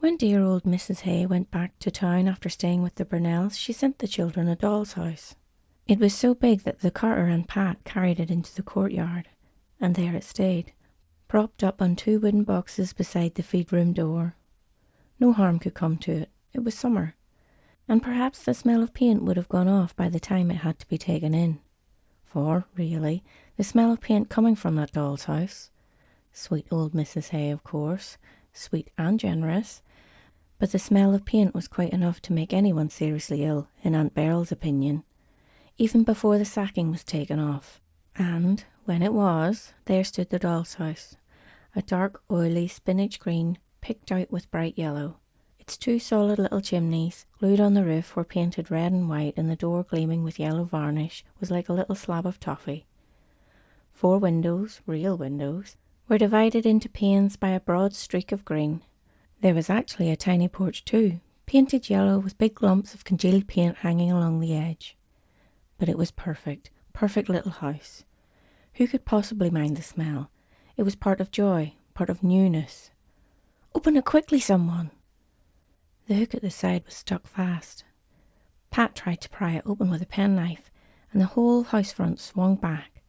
When dear old Mrs. Hay went back to town after staying with the Burnells, she sent the children a doll's house. It was so big that the carter and Pat carried it into the courtyard, and there it stayed, propped up on 2 wooden boxes beside the feed-room door. No harm could come to it. It was summer, and perhaps the smell of paint would have gone off by the time it had to be taken in. For, really, the smell of paint coming from that doll's house, sweet old Mrs. Hay, of course, sweet and generous, but the smell of paint was quite enough to make anyone seriously ill, in Aunt Beryl's opinion, even before the sacking was taken off. And, when it was, there stood the doll's house, a dark, oily spinach green, picked out with bright yellow. Its 2 solid little chimneys, glued on the roof, were painted red and white, and the door gleaming with yellow varnish was like a little slab of toffee. 4 windows, real windows, were divided into panes by a broad streak of green. There was actually a tiny porch too, painted yellow with big lumps of congealed paint hanging along the edge. But it was perfect little house. Who could possibly mind the smell? It was part of joy, part of newness. "Open it quickly, someone!" The hook at the side was stuck fast. Pat tried to pry it open with a penknife, and the whole house front swung back.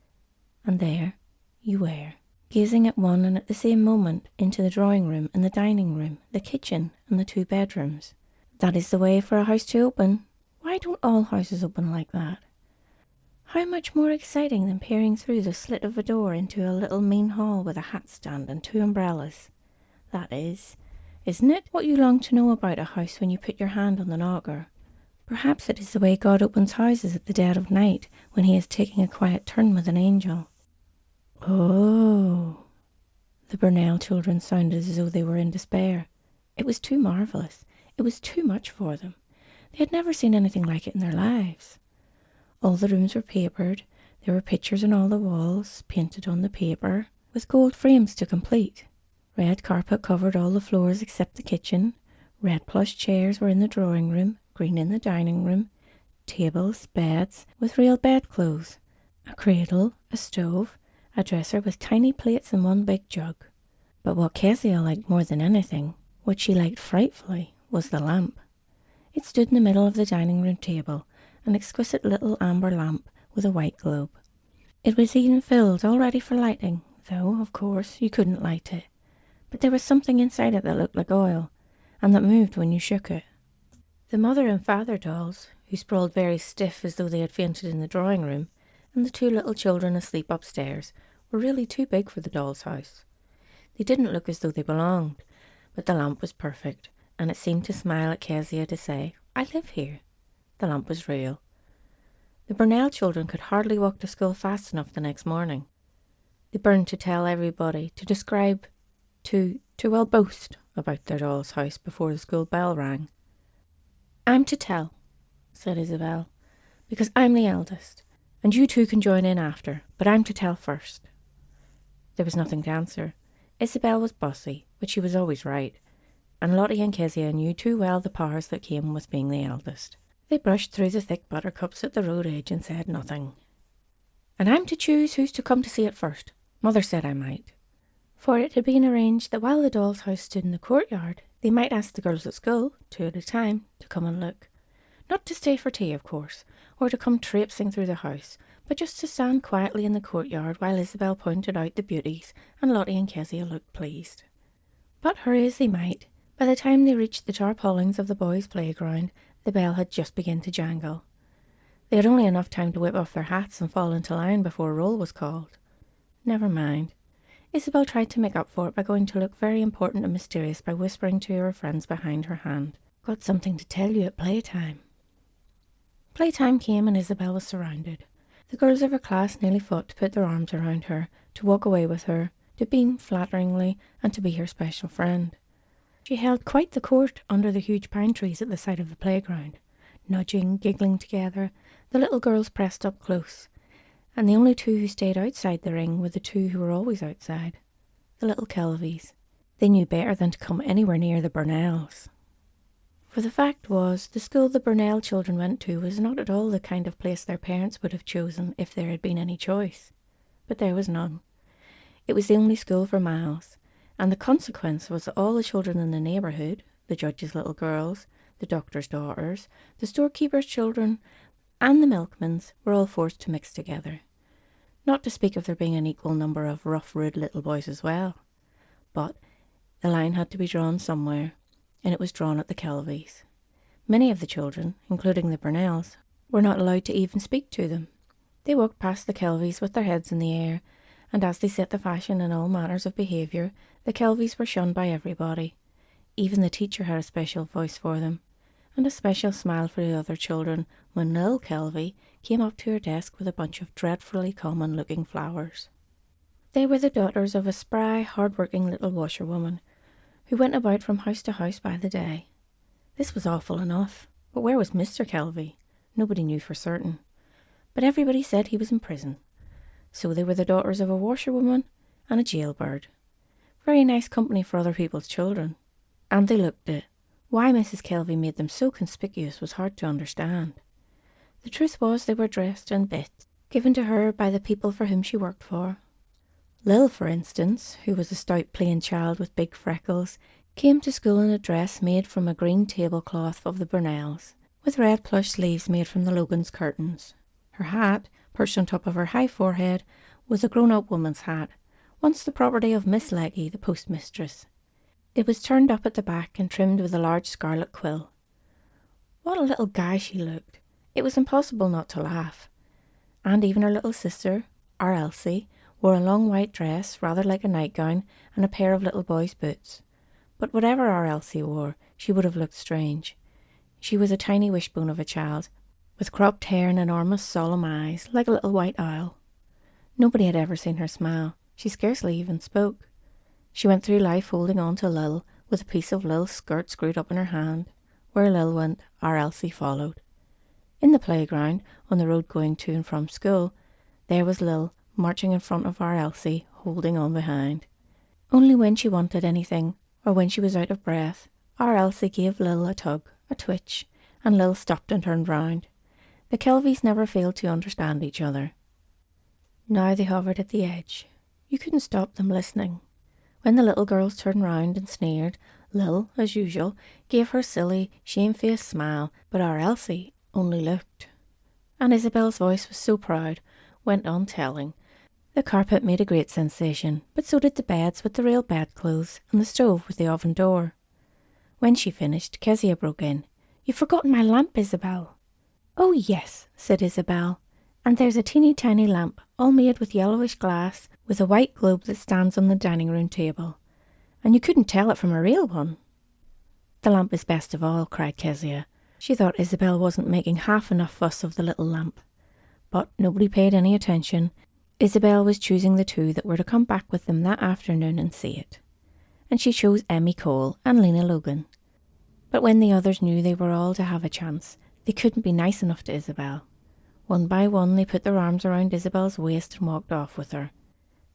And there you were, gazing at one and at the same moment into the drawing room and the dining room, the kitchen and the 2 bedrooms. That is the way for a house to open. Why don't all houses open like that? How much more exciting than peering through the slit of a door into a little mean hall with a hat stand and 2 umbrellas. That is, isn't it, what you long to know about a house when you put your hand on the knocker? Perhaps it is the way God opens houses at the dead of night when he is taking a quiet turn with an angel. Oh! The Burnell children sounded as though they were in despair. It was too marvellous. It was too much for them. They had never seen anything like it in their lives. All the rooms were papered. There were pictures on all the walls, painted on the paper, with gold frames to complete. Red carpet covered all the floors except the kitchen. Red plush chairs were in the drawing room, green in the dining room. Tables, beds, with real bedclothes. A cradle, a stove, a dresser with tiny plates and 1 big jug. But what Kezia liked more than anything, what she liked frightfully, was the lamp. It stood in the middle of the dining room table, an exquisite little amber lamp with a white globe. It was even filled, all ready for lighting, though, of course, you couldn't light it. But there was something inside it that looked like oil, and that moved when you shook it. The mother and father dolls, who sprawled very stiff as though they had fainted in the drawing room, and the 2 little children asleep upstairs, were really too big for the doll's house. They didn't look as though they belonged, but the lamp was perfect, and it seemed to smile at Kezia to say, "I live here." The lamp was real. The Burnell children could hardly walk to school fast enough the next morning. They burned to tell everybody, to describe, to boast about their doll's house before the school bell rang. "I'm to tell," said Isabel, "because I'm the eldest, and you 2 can join in after, but I'm to tell first." There was nothing to answer. Isabel was bossy, but she was always right, and Lottie and Kezia knew too well the powers that came with being the eldest. They brushed through the thick buttercups at the road edge and said nothing. "And I'm to choose who's to come to see it first. Mother said I might." For it had been arranged that while the doll's house stood in the courtyard, they might ask the girls at school, 2 at a time, to come and look. Not to stay for tea, of course, or to come traipsing through the house, but just to stand quietly in the courtyard while Isabel pointed out the beauties and Lottie and Kezia looked pleased. But hurry as they might, by the time they reached the tarpaulins of the boys' playground, the bell had just begun to jangle. They had only enough time to whip off their hats and fall into line before roll was called. Never mind. Isabel tried to make up for it by going to look very important and mysterious by whispering to her friends behind her hand. "Got something to tell you at playtime." Playtime came and Isabel was surrounded. The girls of her class nearly fought to put their arms around her, to walk away with her, to beam flatteringly, and to be her special friend. She held quite the court under the huge pine trees at the side of the playground. Nudging, giggling together, the little girls pressed up close, and the only 2 who stayed outside the ring were the 2 who were always outside, the little Kelvies. They knew better than to come anywhere near the Burnells. For the fact was, the school the Burnell children went to was not at all the kind of place their parents would have chosen if there had been any choice. But there was none. It was the only school for miles, and the consequence was that all the children in the neighbourhood, the judge's little girls, the doctor's daughters, the storekeeper's children, and the milkman's were all forced to mix together. Not to speak of there being an equal number of rough, rude little boys as well. But the line had to be drawn somewhere, and it was drawn at the Kelvies. Many of the children, including the Burnells, were not allowed to even speak to them. They walked past the Kelvies with their heads in the air, and as they set the fashion in all manners of behaviour, the Kelvies were shunned by everybody. Even the teacher had a special voice for them, and a special smile for the other children when Lil Kelvie came up to her desk with a bunch of dreadfully common-looking flowers. They were the daughters of a spry, hard-working little washerwoman, who went about from house to house by the day. This was awful enough, but where was Mr. Kelvie? Nobody knew for certain, but everybody said he was in prison. So they were the daughters of a washerwoman and a jailbird. Very nice company for other people's children. And they looked it. Why Mrs. Kelvie made them so conspicuous was hard to understand. The truth was they were dressed in bits, given to her by the people for whom she worked for. Lil, for instance, who was a stout plain child with big freckles, came to school in a dress made from a green tablecloth of the Burnells, with red plush sleeves made from the Logan's curtains. Her hat, perched on top of her high forehead, was a grown-up woman's hat, once the property of Miss Leggy, the postmistress. It was turned up at the back and trimmed with a large scarlet quill. What a little guy she looked! It was impossible not to laugh. And even her little sister, our Elsie, wore a long white dress, rather like a nightgown, and a pair of little boy's boots. But whatever our Elsie wore, she would have looked strange. She was a tiny wishbone of a child, with cropped hair and enormous solemn eyes, like a little white owl. Nobody had ever seen her smile. She scarcely even spoke. She went through life holding on to Lil, with a piece of Lil's skirt screwed up in her hand. Where Lil went, our Elsie followed. In the playground, on the road going to and from school, there was Lil, marching in front of our Elsie, holding on behind. Only when she wanted anything, or when she was out of breath, our Elsie gave Lil a tug, a twitch, and Lil stopped and turned round. The Kelvies never failed to understand each other. Now they hovered at the edge. You couldn't stop them listening. When the little girls turned round and sneered, Lil, as usual, gave her silly, shamefaced smile, but our Elsie only looked. And Isabel's voice was so proud, went on telling. The carpet made a great sensation, but so did the beds with the real bedclothes and the stove with the oven door. When she finished, Kezia broke in. "You've forgotten my lamp, Isabel." "Oh, yes," said Isabel. "And there's a teeny tiny lamp, all made with yellowish glass, with a white globe that stands on the dining room table. And you couldn't tell it from a real one." "The lamp is best of all," cried Kezia. She thought Isabel wasn't making half enough fuss of the little lamp. But nobody paid any attention. Isabel was choosing the two that were to come back with them that afternoon and see it. And she chose Emmy Cole and Lena Logan. But when the others knew they were all to have a chance, they couldn't be nice enough to Isabel. One by one they put their arms around Isabel's waist and walked off with her.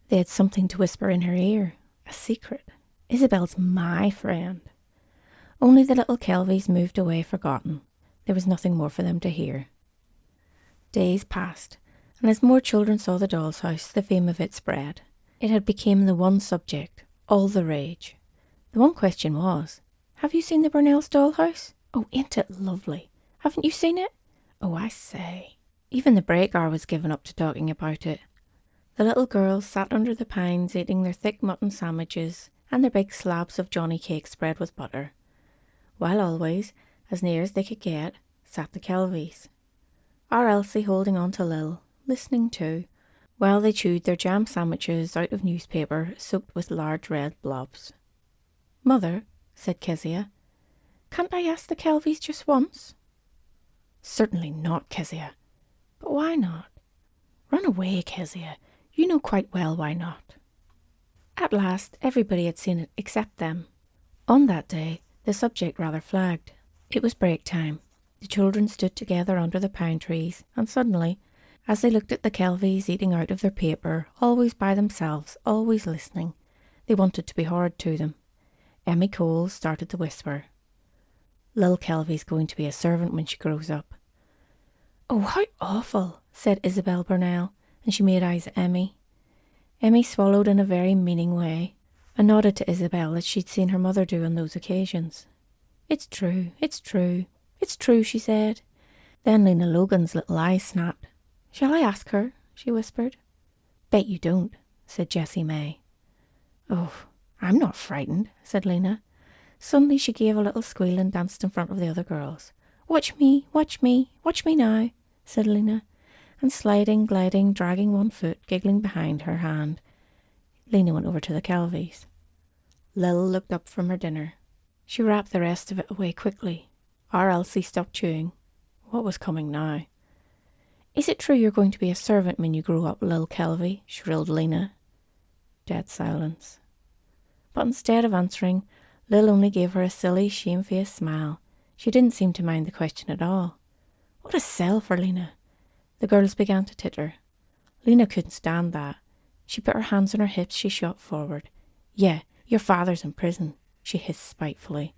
They had something to whisper in her ear, a secret. Isabel's my friend. Only the little Kelvies moved away forgotten. There was nothing more for them to hear. Days passed, and as more children saw the doll's house, the fame of it spread. It had become the one subject, all the rage. The one question was, "Have you seen the Burnells' dollhouse? Oh, ain't it lovely? Haven't you seen it? Oh, I say." Even the break hour was given up to talking about it. The little girls sat under the pines eating their thick mutton sandwiches and their big slabs of Johnny cake spread with butter, while always, as near as they could get, sat the Kelvies. Our Elsie holding on to Lil, listening too, while they chewed their jam sandwiches out of newspaper soaked with large red blobs. "Mother," said Kezia, "can't I ask the Kelvies just once?" "Certainly not, Kezia." "But why not?" "Run away, Kezia. You know quite well why not." At last everybody had seen it except them. On that day the subject rather flagged. It was break time. The children stood together under the pine trees, and suddenly, as they looked at the Kelvies eating out of their paper, always by themselves, always listening, they wanted to be horrid to them. Emmy Cole started to whisper, "Lil Kelvie's going to be a servant when she grows up." "Oh, how awful," said Isabel Burnell, and she made eyes at Emmy. Emmy swallowed in a very meaning way, and nodded to Isabel as she'd seen her mother do on those occasions. It's true, it's true, it's true, she said. Then Lena Logan's little eyes snapped. Shall I ask her? She whispered. Bet you don't, said Jessie May. Oh, I'm not frightened, said Lena. Suddenly she gave a little squeal and danced in front of the other girls. Watch me, watch me, watch me now, said Lena, and sliding, gliding, dragging one foot, giggling behind her hand, Lena went over to the Kelvies. Lil looked up from her dinner. She wrapped the rest of it away quickly. Our Elsie stopped chewing. What was coming now? Is it true you're going to be a servant when you grow up, Lil Kelvie? Shrilled Lena. Dead silence. But instead of answering, Lil only gave her a silly, shamefaced smile. She didn't seem to mind the question at all. What a sell for Lena! The girls began to titter. Lena couldn't stand that. She put her hands on her hips. She shot forward. Yeah, your father's in prison, she hissed spitefully.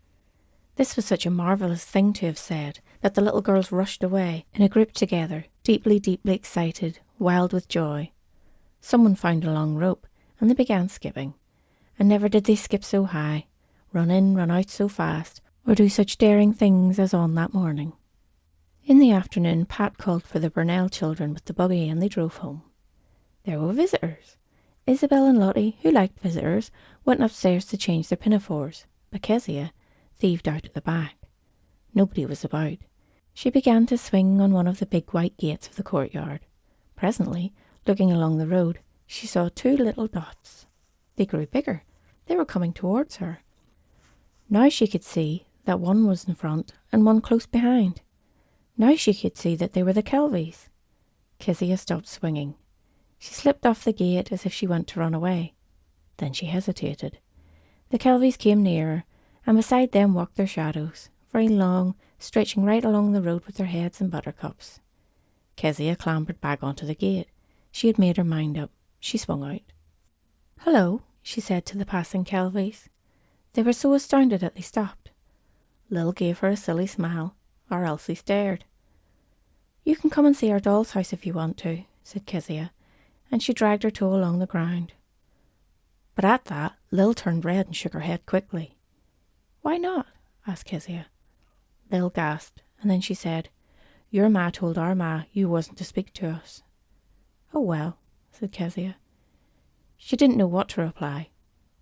This was such a marvellous thing to have said that the little girls rushed away in a group together, deeply, deeply excited, wild with joy. Someone found a long rope, and they began skipping. And never did they skip so high, run in, run out so fast, or do such daring things as on that morning. In the afternoon, Pat called for the Burnell children with the buggy, and they drove home. There were visitors. Isabel and Lottie, who liked visitors, went upstairs to change their pinafores, but Kezia thieved out at the back. Nobody was about. She began to swing on one of the big white gates of the courtyard. Presently, looking along the road, she saw two little dots. They grew bigger. They were coming towards her. Now she could see that one was in front and one close behind. Now she could see that they were the Kelvies. Kezia stopped swinging. She slipped off the gate as if she went to run away. Then she hesitated. The Kelvies came nearer, and beside them walked their shadows, very long, stretching right along the road with their heads in buttercups. Kezia clambered back onto the gate. She had made her mind up. She swung out. Hello, she said to the passing Kelvies. They were so astounded that they stopped. Lil gave her a silly smile. Our Elsie stared. You can come and see our doll's house if you want to, said Kezia, and she dragged her toe along the ground. But at that, Lil turned red and shook her head quickly. Why not? Asked Kezia. Lil gasped, and then she said, Your ma told our ma you wasn't to speak to us. Oh well, said Kezia. She didn't know what to reply.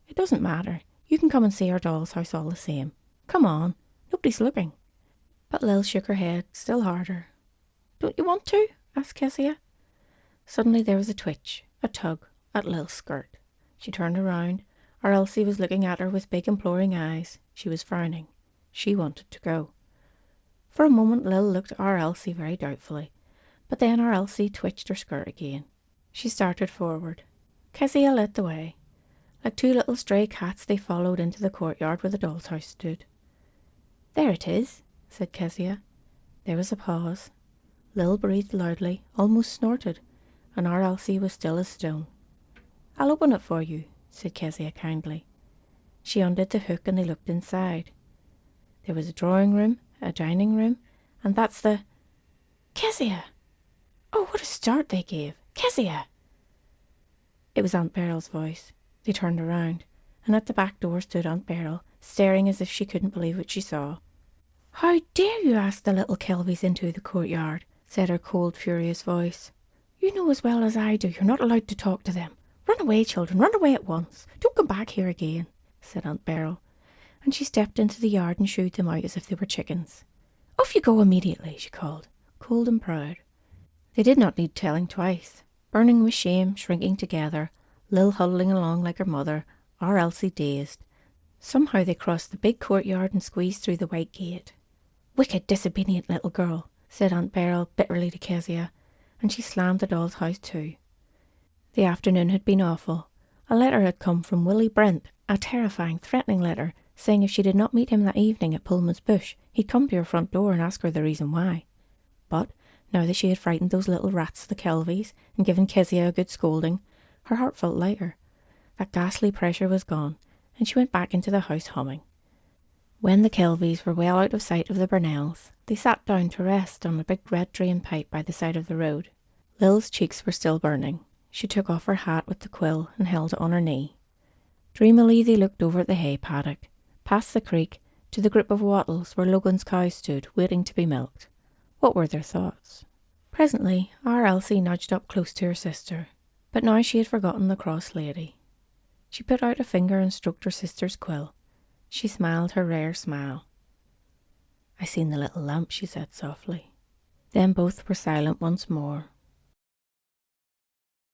It doesn't matter. You can come and see our doll's house all the same. Come on. Nobody's looking. But Lil shook her head still harder. Don't you want to? Asked Kezia. Suddenly there was a twitch, a tug, at Lil's skirt. She turned around. Our Elsie was looking at her with big imploring eyes. She was frowning. She wanted to go. For a moment Lil looked at our Elsie very doubtfully, but then our Elsie twitched her skirt again. She started forward. Kezia led the way. Like two little stray cats they followed into the courtyard where the doll's house stood. There it is, said Kezia. There was a pause. Lil breathed loudly, almost snorted, and our Elsie was still as stone. I'll open it for you, said Kezia kindly. She undid the hook and they looked inside. There was a drawing room, a dining room, and that's the... Kezia! Oh, what a start they gave! Kezia! It was Aunt Beryl's voice. They turned around, and at the back door stood Aunt Beryl, staring as if she couldn't believe what she saw. How dare you ask the little Kelvies into the courtyard, said her cold, furious voice. You know as well as I do you're not allowed to talk to them. Run away, children, run away at once. Don't come back here again, said Aunt Beryl, and she stepped into the yard and shooed them out as if they were chickens. Off you go immediately, she called, cold and proud. They did not need telling twice. Burning with shame, shrinking together, Lil huddling along like her mother, our Elsie dazed. Somehow they crossed the big courtyard and squeezed through the white gate. Wicked, disobedient little girl, said Aunt Beryl bitterly to Kezia, and she slammed the doll's house to. The afternoon had been awful. A letter had come from Willie Brent, a terrifying, threatening letter, saying if she did not meet him that evening at Pullman's Bush, he'd come to her front door and ask her the reason why. But, now that she had frightened those little rats, the Kelvies, and given Kezia a good scolding, her heart felt lighter. That ghastly pressure was gone, and she went back into the house humming. When the Kelvies were well out of sight of the Burnells, they sat down to rest on a big red drain pipe by the side of the road. Lil's cheeks were still burning. She took off her hat with the quill and held it on her knee. Dreamily they looked over at the hay paddock, past the creek, to the group of wattles where Logan's cow stood, waiting to be milked. What were their thoughts? Presently, our Elsie nudged up close to her sister, but now she had forgotten the cross lady. She put out a finger and stroked her sister's quill. She smiled her rare smile. "I seen the little lamp," she said softly. Then both were silent once more,